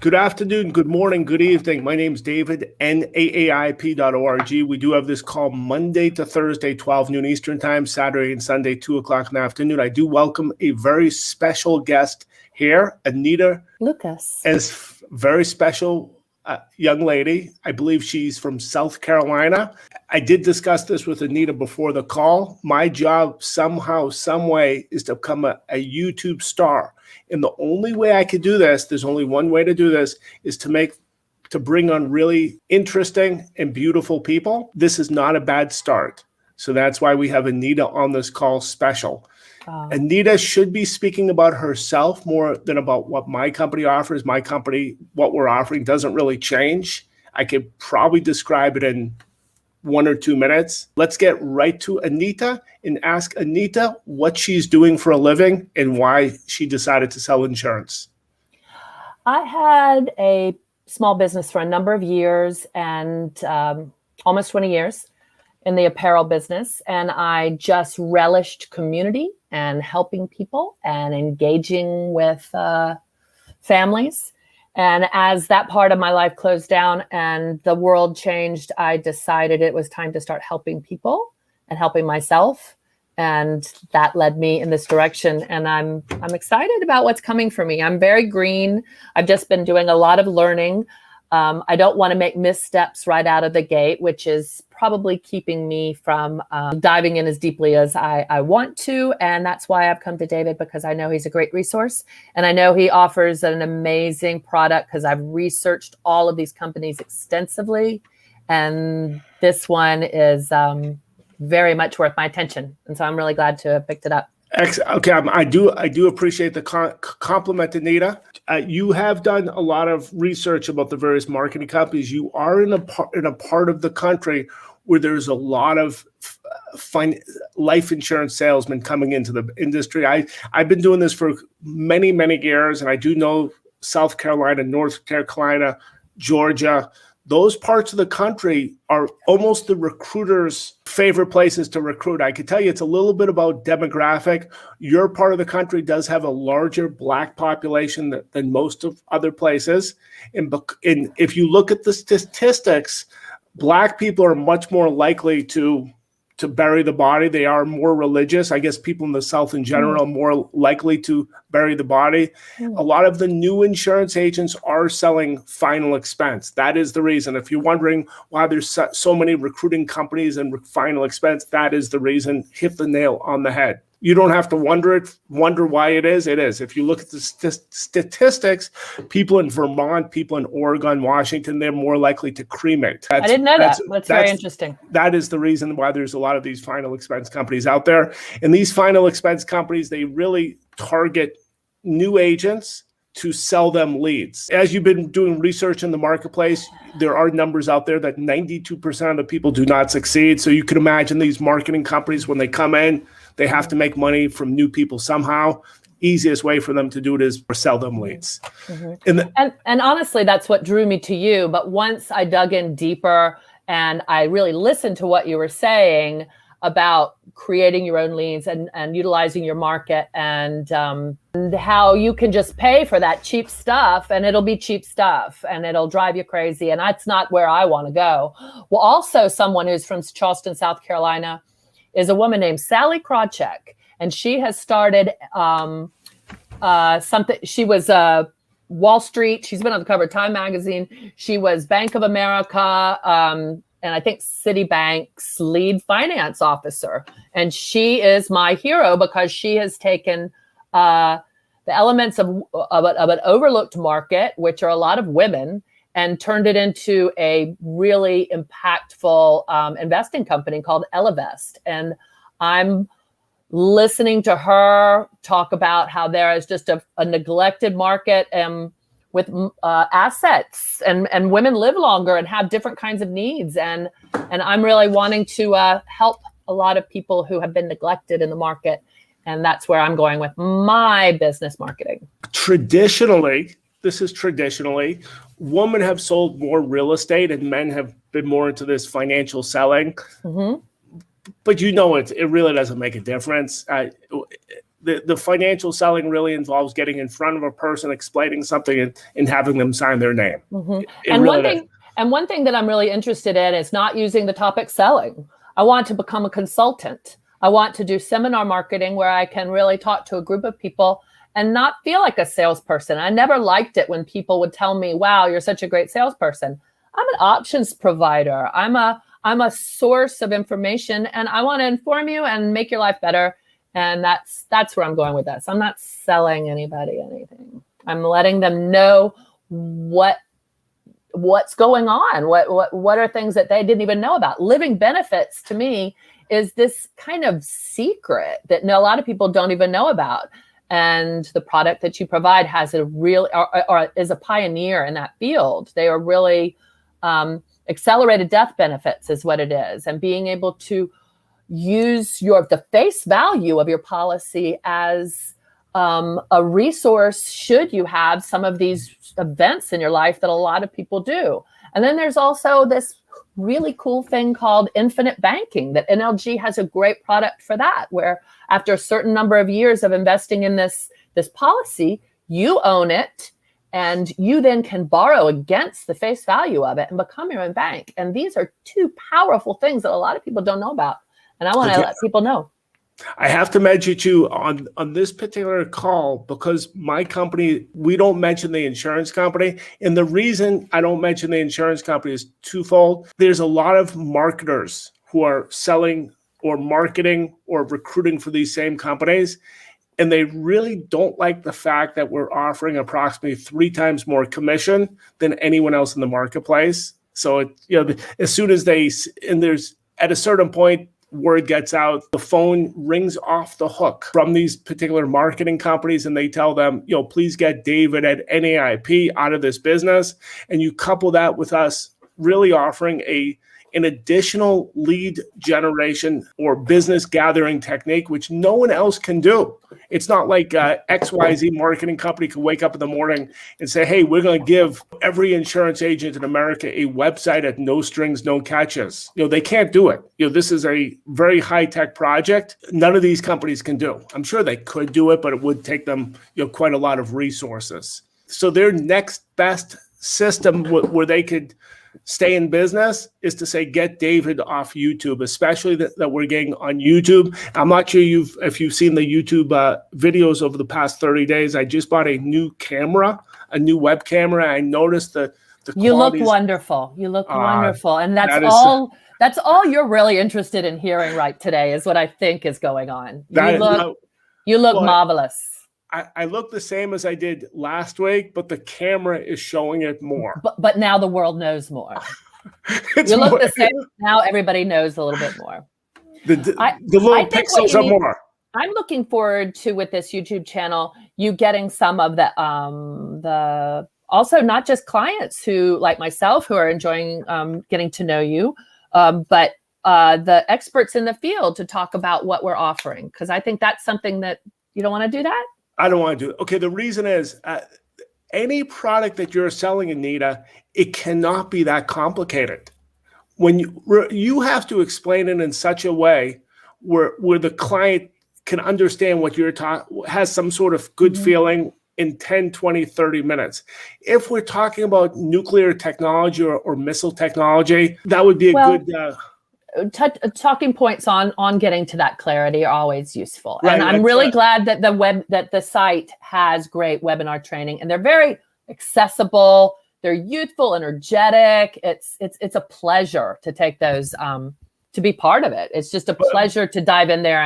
Good afternoon, good morning, good evening. My name is David, NAAIP.org. We do have this call Monday to Thursday, 12 noon Eastern time, Saturday and Sunday, 2 o'clock in the afternoon. I do welcome a very special guest here, Anita Lucas. Is very special young lady. I believe she's from South Carolina. I did discuss this with Anita before the call. My job somehow, some way, is to become a YouTube star. And the only way I could do this, there's only one way to do this, is to bring on really interesting and beautiful people. This is not a bad start. So that's why we have Anita on this call special. Anita should be speaking about herself more than about what my company offers. My company, what we're offering doesn't really change. I could probably describe it in 1 or 2 minutes. Let's get right to Anita and ask Anita what she's doing for a living and why she decided to sell insurance. I had a small business for a number of years and almost 20 years in the apparel business. And I just relished community and helping people and engaging with families. And as that part of my life closed down and the world changed, I decided it was time to start helping people and helping myself. And that led me in this direction. And I'm excited about what's coming for me. I'm very green. I've just been doing a lot of learning. I don't want to make missteps right out of the gate, which is probably keeping me from diving in as deeply as I want to. And that's why I've come to David, because I know he's a great resource. And I know he offers an amazing product because I've researched all of these companies extensively. And this one is very much worth my attention. And so I'm really glad to have picked it up. Okay, I do appreciate the compliment, Anita. You have done a lot of research about the various marketing companies. You are in a part of the country where there's a lot of life insurance salesmen coming into the industry. I've been doing this for many, many years, and I do know South Carolina, North Carolina, Georgia. Those parts of the country are almost the recruiter's favorite places to recruit. I could tell you it's a little bit about demographic. Your part of the country does have a larger Black population than most of other places. And if you look at the statistics, Black people are much more likely to bury the body. They are more religious. I guess people in the South in general are more likely to bury the body. A lot of the new insurance agents are selling final expense. That is the reason. If you're wondering why there's so many recruiting companies and final expense, that is the reason. Hit the nail on the head. You don't have to wonder why it is. It is. If you look at the statistics, people in Vermont, people in Oregon, Washington, they're more likely to cremate. I didn't know that. That's very interesting. That is the reason why there's a lot of these final expense companies out there. And these final expense companies, they really target new agents to sell them leads. As you've been doing research in the marketplace, there are numbers out there that 92% of the people do not succeed. So you can imagine these marketing companies, when they come in, they have to make money from new people somehow. Easiest way for them to do it is sell them leads. And honestly, that's what drew me to you. But once I dug in deeper and I really listened to what you were saying about creating your own leads and utilizing your market and how you can just pay for that cheap stuff and it'll be cheap stuff and it'll drive you crazy. And that's not where I want to go. Well, also someone who's from Charleston, South Carolina, is a woman named Sally Krawcheck. And she has started something. She was Wall Street. She's been on the cover of Time magazine. She was Bank of America and I think Citibank's lead finance officer. And she is my hero because she has taken the elements of an overlooked market, which are a lot of women, and turned it into a really impactful investing company called Elevest. And I'm listening to her talk about how there is just a neglected market with assets and women live longer and have different kinds of needs. And I'm really wanting to help a lot of people who have been neglected in the market. And that's where I'm going with my business marketing. Traditionally, women have sold more real estate and men have been more into this financial selling. Mm-hmm. But it really doesn't make a difference. the financial selling really involves getting in front of a person, explaining something, and having them sign their name. Mm-hmm. It really One thing that I'm really interested in is not using the topic selling. I want to become a consultant. I want to do seminar marketing where I can really talk to a group of people and not feel like a salesperson. I never liked it when people would tell me, wow, you're such a great salesperson. I'm an options provider. I'm a source of information, and I want to inform you and make your life better. And that's where I'm going with this. I'm not selling anybody anything. I'm letting them know what's going on. What are things that they didn't even know about. Living benefits to me is this kind of secret that a lot of people don't even know about. And the product that you provide has a real or is a pioneer in that field. They are really accelerated death benefits is what it is, and being able to use the face value of your policy as a resource should you have some of these events in your life that a lot of people do. And then there's also this really cool thing called infinite banking that NLG has a great product for that, where after a certain number of years of investing in this policy, you own it and you then can borrow against the face value of it and become your own bank. And these are two powerful things that a lot of people don't know about. And I want to let people know. I have to mention you on this particular call because my company, we don't mention the insurance company. And the reason I don't mention the insurance company is twofold. There's a lot of marketers who are selling or marketing or recruiting for these same companies. And they really don't like the fact that we're offering approximately 3 times more commission than anyone else in the marketplace. So, as soon as there's at a certain point, word gets out, the phone rings off the hook from these particular marketing companies, and they tell them, please get David at NAIP out of this business. And you couple that with us really offering an additional lead generation or business gathering technique, which no one else can do. It's not like XYZ marketing company can wake up in the morning and say, hey, we're going to give every insurance agent in America a website at no strings, no catches. They can't do it. This is a very high-tech project. None of these companies can do. I'm sure they could do it, but it would take them quite a lot of resources. So their next best system where they could stay in business is to say, get David off YouTube, especially that we're getting on YouTube. I'm not sure if you've seen the YouTube videos over the past 30 days. I just bought a new web camera. I noticed the you look wonderful. You look wonderful. And that's all you're really interested in hearing right today is what I think is going on. You look marvelous. I look the same as I did last week, but the camera is showing it more. But now the world knows more. You look the same. Now everybody knows a little bit more. The little pixels are more. I'm looking forward to, with this YouTube channel, you getting some of the also not just clients who, like myself, who are enjoying getting to know you, but the experts in the field to talk about what we're offering. Because I think that's something that you don't want to do that. I don't want to do it. Okay, the reason is any product that you're selling, Anita, it cannot be that complicated. When you have to explain it in such a way where the client can understand what you're talking, has some sort of good feeling in 10, 20, 30 minutes. If we're talking about nuclear technology or missile technology, that would be a good... talking points on getting to that clarity are always useful. Right, and I'm really glad that the site has great webinar training, and they're very accessible. They're youthful, energetic. It's a pleasure to take those, to be part of it. It's just a pleasure to dive in there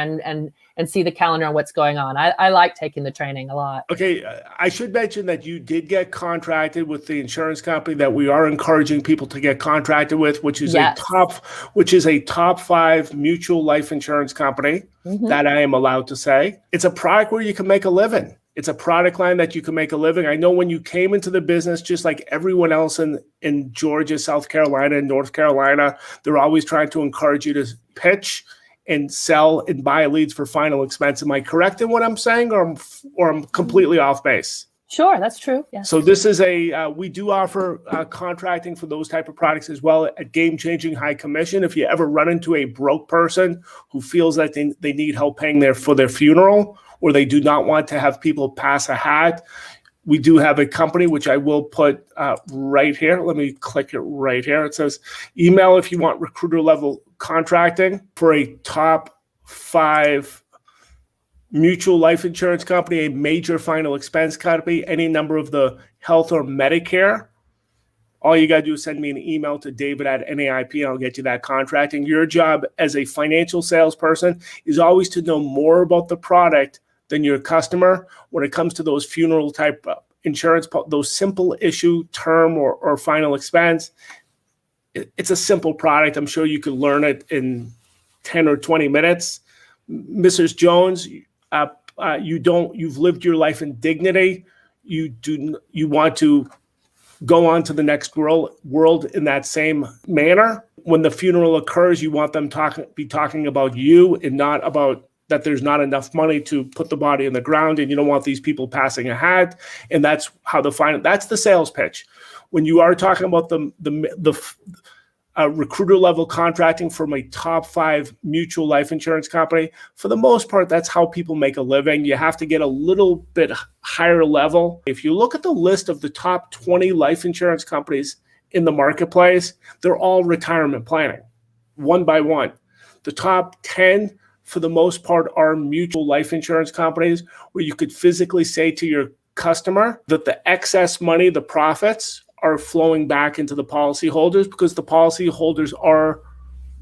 and see the calendar and what's going on. I like taking the training a lot. Okay, I should mention that you did get contracted with the insurance company that we are encouraging people to get contracted with, which is a top 5 mutual life insurance company that I am allowed to say. It's a product where you can make a living. It's a product line that you can make a living. I know when you came into the business, just like everyone else in Georgia, South Carolina, and North Carolina, they're always trying to encourage you to pitch and sell and buy leads for final expense. Am I correct in what I'm saying, or I'm completely off base? Sure, that's true. Yes. So this is we do offer contracting for those type of products as well at game-changing high commission. If you ever run into a broke person who feels that they need help paying for their funeral, or they do not want to have people pass a hat, we do have a company, which I will put right here. Let me click it right here. It says, email if you want recruiter level contracting for a top 5 mutual life insurance company, a major final expense company, any number of the health or Medicare. All you got to do is send me an email to David@NAIP, and I'll get you that contracting. Your job as a financial salesperson is always to know more about the product than your customer when it comes to those funeral type insurance, those simple issue term or final expense. It's a simple product. I'm sure you could learn it in 10 or 20 minutes. Mrs. Jones, you've lived your life in dignity. You want to go on to the next world in that same manner. When the funeral occurs, you want them be talking about you and not about that there's not enough money to put the body in the ground, and you don't want these people passing a hat. And that's how that's the sales pitch. When you are talking about the recruiter level contracting from a top 5 mutual life insurance company, for the most part, that's how people make a living. You have to get a little bit higher level. If you look at the list of the top 20 life insurance companies in the marketplace, they're all retirement planning, one by one. The top 10, for the most part, are mutual life insurance companies where you could physically say to your customer that the excess money, the profits, are flowing back into the policyholders because the policyholders are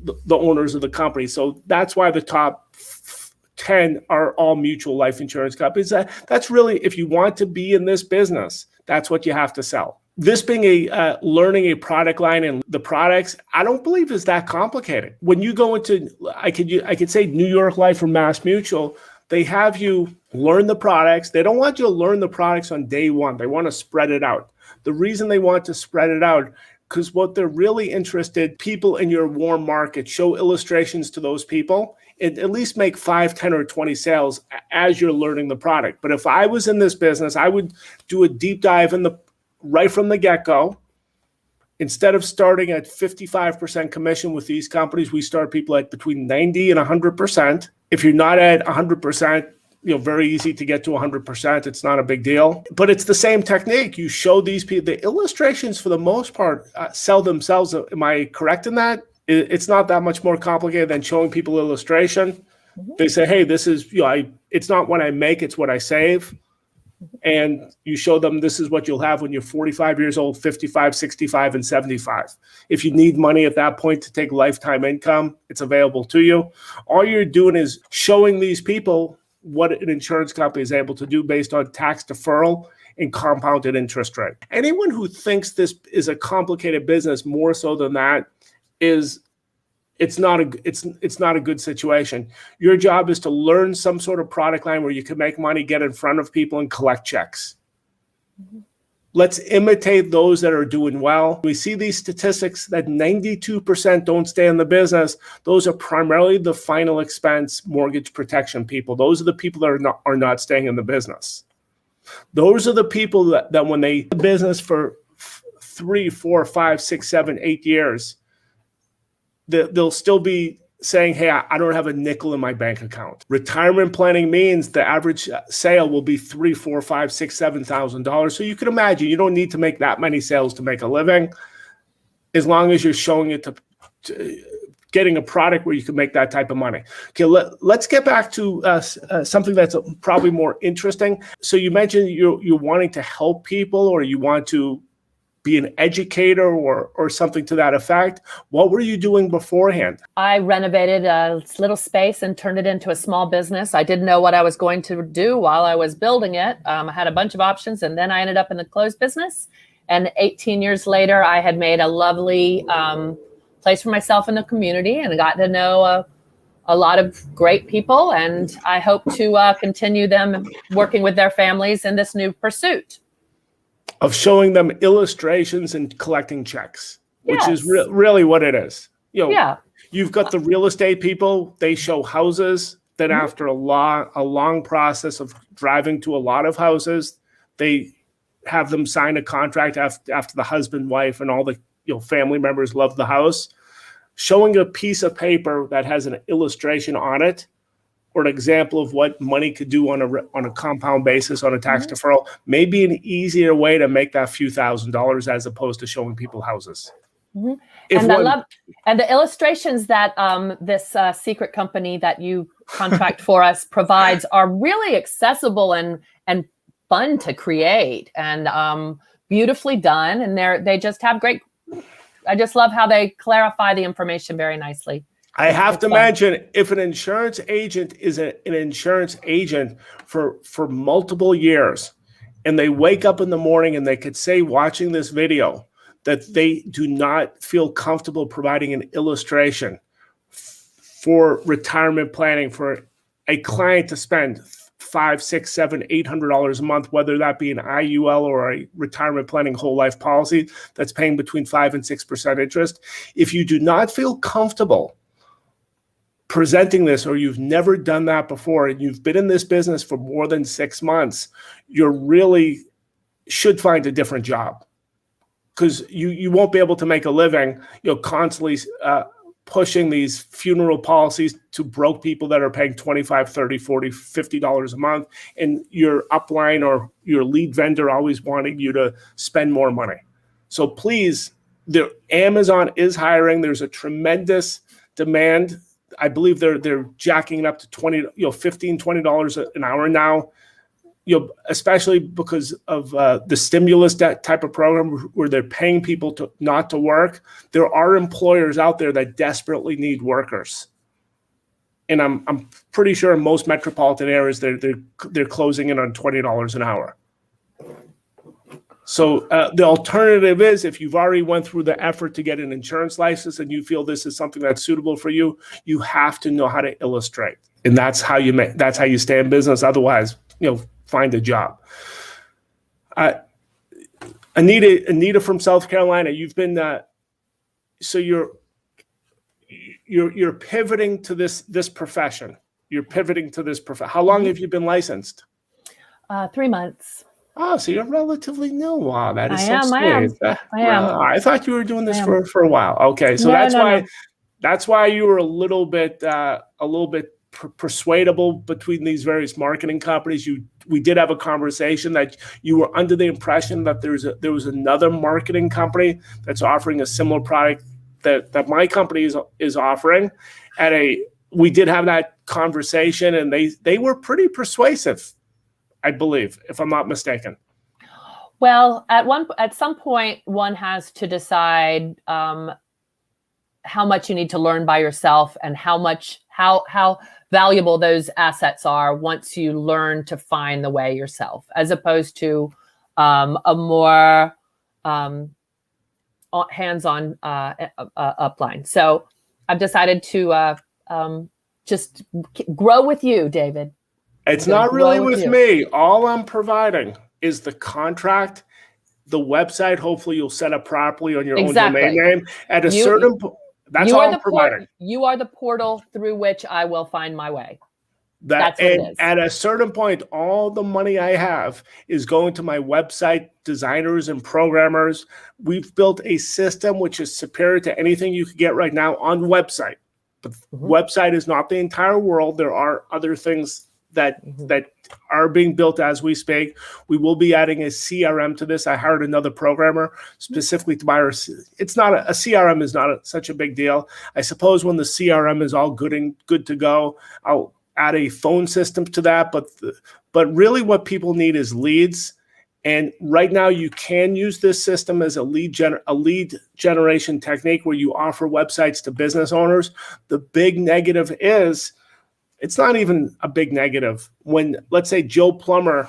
the owners of the company. So that's why the top 10 are all mutual life insurance companies. That's really, if you want to be in this business, that's what you have to sell. This being learning a product line and the products, I don't believe is that complicated. When you go into, I could say New York Life or Mass Mutual, they have you learn the products. They don't want you to learn the products on day one. They want to spread it out. The reason they want to spread it out, because what they're really interested, people in your warm market, show illustrations to those people and at least make 5, 10, or 20 sales as you're learning the product. But if I was in this business, I would do a deep dive right from the get-go. Instead of starting at 55% commission with these companies, we start people at between 90 and 100%. If you're not at 100%, very easy to get to 100%. It's not a big deal, but it's the same technique. You show these people, the illustrations for the most part sell themselves. Am I correct in that? It's not that much more complicated than showing people illustration. Mm-hmm. They say, hey, this is, it's not what I make, it's what I save. And you show them this is what you'll have when you're 45 years old, 55, 65, and 75. If you need money at that point to take lifetime income, it's available to you. All you're doing is showing these people what an insurance company is able to do based on tax deferral and compounded interest rate. Anyone who thinks this is a complicated business more so than that it's not a good situation. Your job is to learn some sort of product line where you can make money, get in front of people, and collect checks. Mm-hmm. Let's imitate those that are doing well. We see these statistics that 92% don't stay in the business. Those are primarily the final expense mortgage protection people. Those are the people that are not staying in the business. Those are the people that when they in the business for 3, 4, 5, 6, 7, 8 years, they'll still be saying, hey, I don't have a nickel in my bank account. Retirement planning means the average sale will be $3,000, $4,000, $5,000, $6,000, $7,000. So you can imagine you don't need to make that many sales to make a living, as long as you're showing it to getting a product where you can make that type of money. Okay, let's get back to something that's probably more interesting. So you mentioned you're wanting to help people, or you want to be an educator or something to that effect. What were you doing beforehand? I renovated a little space and turned it into a small business. I didn't know what I was going to do while I was building it. I had a bunch of options, and then I ended up in the clothes business. And 18 years later, I had made a lovely place for myself in the community and got to know a lot of great people. And I hope to continue them working with their families in this new pursuit of showing them illustrations and collecting checks, which is really what it is. You've got the real estate people, they show houses. Then mm-hmm. after a long process of driving to a lot of houses, they have them sign a contract after the husband, wife, and all the family members love the house. Showing a piece of paper that has an illustration on it or an example of what money could do on a compound basis on a tax deferral may be an easier way to make that few $1,000s as opposed to showing people houses. And the illustrations that this secret company that you contract for us provides are really accessible and fun to create and beautifully done. And they just have great. I just love how they clarify the information very nicely. I have to mention, if an insurance agent is an insurance agent for multiple years, and they wake up in the morning and they could say, watching this video, that they do not feel comfortable providing an illustration for retirement planning for a client to spend $500, $600, $700, $800 a month, whether that be an IUL or a retirement planning whole life policy that's paying between 5% and 6% interest. If you do not feel comfortable presenting this, or you've never done that before, and you've been in this business for more than 6 months, you really should find a different job, because you won't be able to make a living, constantly pushing these funeral policies to broke people that are paying $25, $30, $40, $50 a month, and your upline or your lead vendor always wanting you to spend more money. So please, Amazon is hiring. There's a tremendous demand. I believe they're jacking it up to $15, $20 an hour now. Especially because of the stimulus type of program where they're paying people not to work. There are employers out there that desperately need workers, and I'm pretty sure in most metropolitan areas they're closing in on $20 an hour. So the alternative is, if you've already went through the effort to get an insurance license and you feel this is something that's suitable for you, you have to know how to illustrate, and that's how you stay in business. Otherwise, find a job. Anita from South Carolina, you've been so you're pivoting to this profession. You're pivoting to this profession. How long have you been licensed? 3 months. Oh, so you're relatively new. Wow, that is I am. I thought you were doing this for a while. Okay, so that's why you were a little bit persuadable between these various marketing companies. We did have a conversation that you were under the impression that there was another marketing company that's offering a similar product that my company is offering. We did have that conversation, and they were pretty persuasive, I believe, if I'm not mistaken. Well, at some point, one has to decide how much you need to learn by yourself and how valuable those assets are once you learn to find the way yourself, as opposed to a more hands-on upline. So I've decided to just grow with you, David. It's not really with me. All I'm providing is the contract, the website. Hopefully you'll set up properly on your own domain name. At a certain point, that's all I'm providing. You are the portal through which I will find my way. That's what it is. At a certain point, all the money I have is going to my website designers and programmers. We've built a system which is superior to anything you could get right now on website. But website is not the entire world. There are other things that are being built as we speak. We will be adding a CRM to this. I hired another programmer specifically to buy our. It's not a CRM is not such a big deal. I suppose when the CRM is all good to go, I'll add a phone system to that. But really, what people need is leads. And right now, you can use this system as a lead generation technique where you offer websites to business owners. The big negative is, it's not even a big negative. When, let's say, Joe Plumber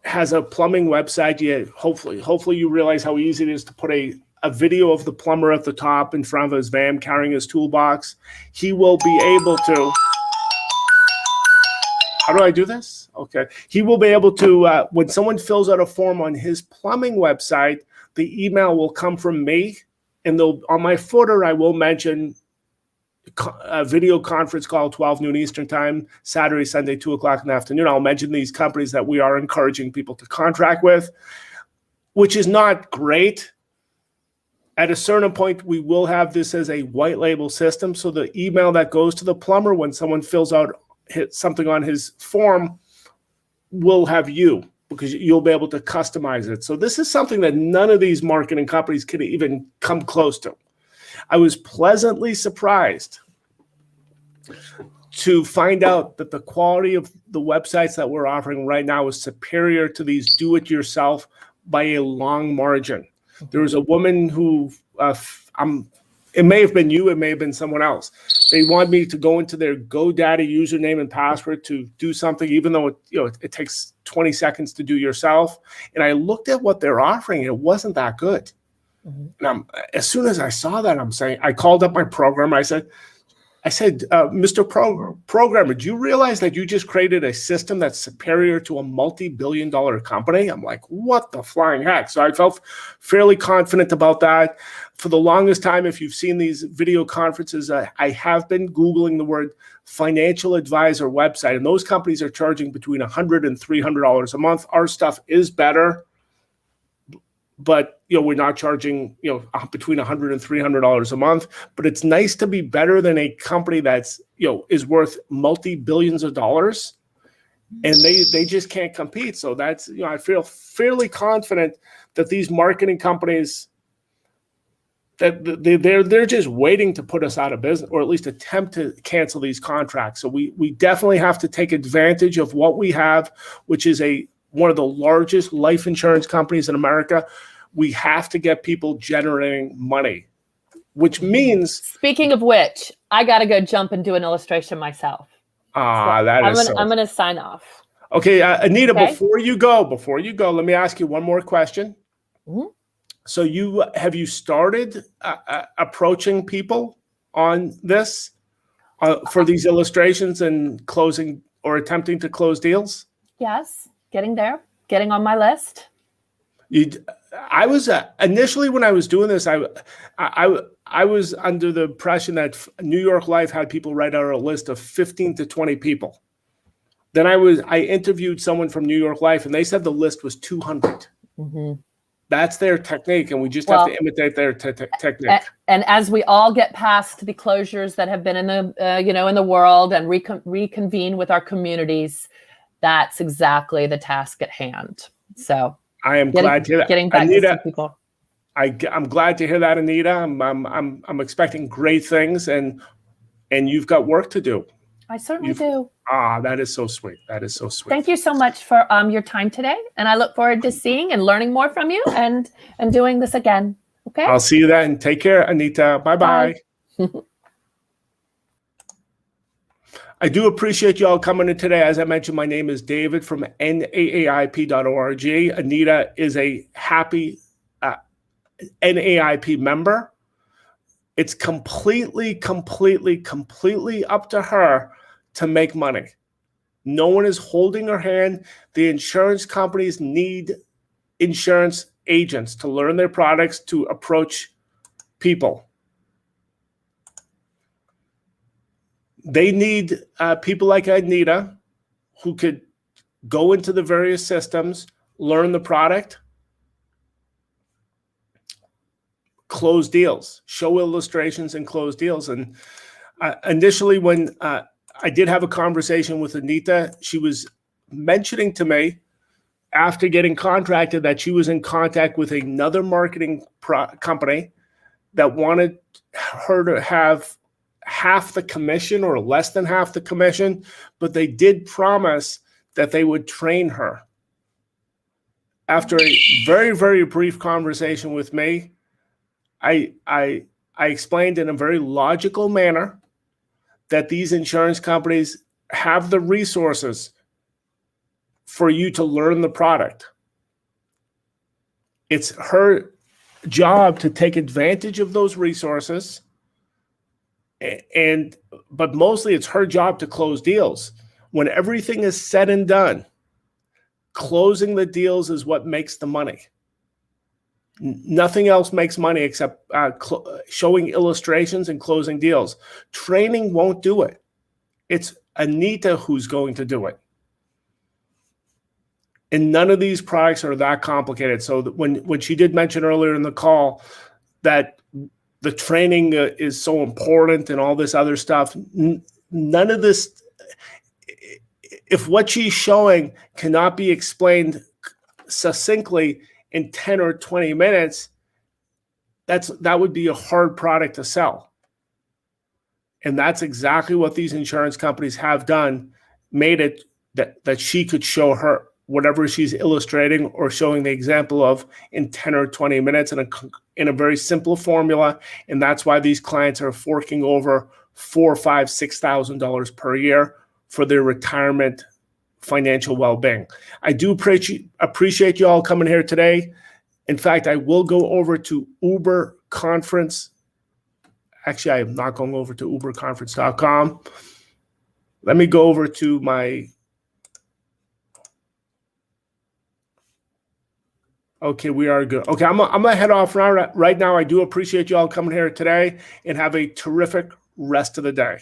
has a plumbing website, hopefully you realize how easy it is to put a video of the plumber at the top in front of his van carrying his toolbox. He will be able to. How do I do this? Okay. He will be able to, when someone fills out a form on his plumbing website, the email will come from me, and on my footer, I will mention a video conference call, 12 noon Eastern time, Saturday, Sunday, 2:00 in the afternoon. I'll mention these companies that we are encouraging people to contract with, which is not great. At a certain point, we will have this as a white label system. So the email that goes to the plumber when someone fills out something on his form will have you, because you'll be able to customize it. So this is something that none of these marketing companies could even come close to. I was pleasantly surprised to find out that the quality of the websites that we're offering right now is superior to these do-it-yourself by a long margin. There was a woman who, it may have been you, it may have been someone else. They wanted me to go into their GoDaddy username and password to do something, even though it takes 20 seconds to do yourself. And I looked at what they're offering, and it wasn't that good. Mm-hmm. And as soon as I saw that, I called up my programmer. I said, Mr. Programmer, do you realize that you just created a system that's superior to a multi-billion-dollar company? I'm like, what the flying heck? So I felt fairly confident about that. For the longest time, if you've seen these video conferences, I have been Googling the word financial advisor website, and those companies are charging between $100 and $300 a month. Our stuff is better, but we're not charging between $100 and $300 a month. But it's nice to be better than a company that's is worth multi-billions of dollars, and they just can't compete. So that's I feel fairly confident that these marketing companies, that they're just waiting to put us out of business, or at least attempt to cancel these contracts. So we definitely have to take advantage of what we have, which is one of the largest life insurance companies in America. We have to get people generating money, which means. Speaking of which, I got to go jump and do an illustration myself. I'm going to sign off. Okay, Anita, okay. Before you go, let me ask you one more question. Mm-hmm. So have you started approaching people on this for these illustrations and closing or attempting to close deals? Yes, getting there, getting on my list. I was initially, when I was doing this, I was under the impression that New York Life had people write out a list of 15 to 20 people. Then I interviewed someone from New York Life, and they said the list was 200. Mm-hmm. That's their technique, and we just have to imitate their technique. And as we all get past the closures that have been in the in the world and reconvene with our communities, that's exactly the task at hand. So I am glad to hear that. Getting back Anita, to some people. I'm glad to hear that, Anita. I'm expecting great things, and you've got work to do. I certainly do. That is so sweet. That is so sweet. Thank you so much for your time today, and I look forward to seeing and learning more from you and doing this again. Okay. I'll see you then. Take care, Anita. Bye-bye. I do appreciate you all coming in today. As I mentioned, my name is David from NAAIP.org. Anita is a happy NAIP member. It's completely up to her to make money. No one is holding her hand. The insurance companies need insurance agents to learn their products, to approach people. They need people like Anita who could go into the various systems, learn the product, close deals, show illustrations, and close deals. And initially, when I did have a conversation with Anita, she was mentioning to me, after getting contracted, that she was in contact with another marketing company that wanted her to have half the commission or less than half the commission, but they did promise that they would train her. After a very, very brief conversation with me, I explained in a very logical manner that these insurance companies have the resources for you to learn the product. It's her job to take advantage of those resources, but mostly it's her job to close deals. When everything is said and done, closing the deals is what makes the money. Nothing else makes money except showing illustrations and closing deals. Training won't do it. It's Anita who's going to do it. And none of these products are that complicated. So that when she did mention earlier in the call that the training is so important and all this other stuff, none of this, if what she's showing cannot be explained succinctly in 10 or 20 minutes, that would be a hard product to sell. And that's exactly what these insurance companies have done, made it that she could show her whatever she's illustrating or showing the example of in 10 or 20 minutes in a very simple formula. And that's why these clients are forking over $4,000, $5,000, $6,000 per year for their retirement financial well-being. I do appreciate you all coming here today. In fact, I will go over to Uber Conference. Actually, I am not going over to uberconference.com. Let me go over to my... Okay, we are good. Okay, I'm gonna head off right now. I do appreciate you all coming here today, and have a terrific rest of the day.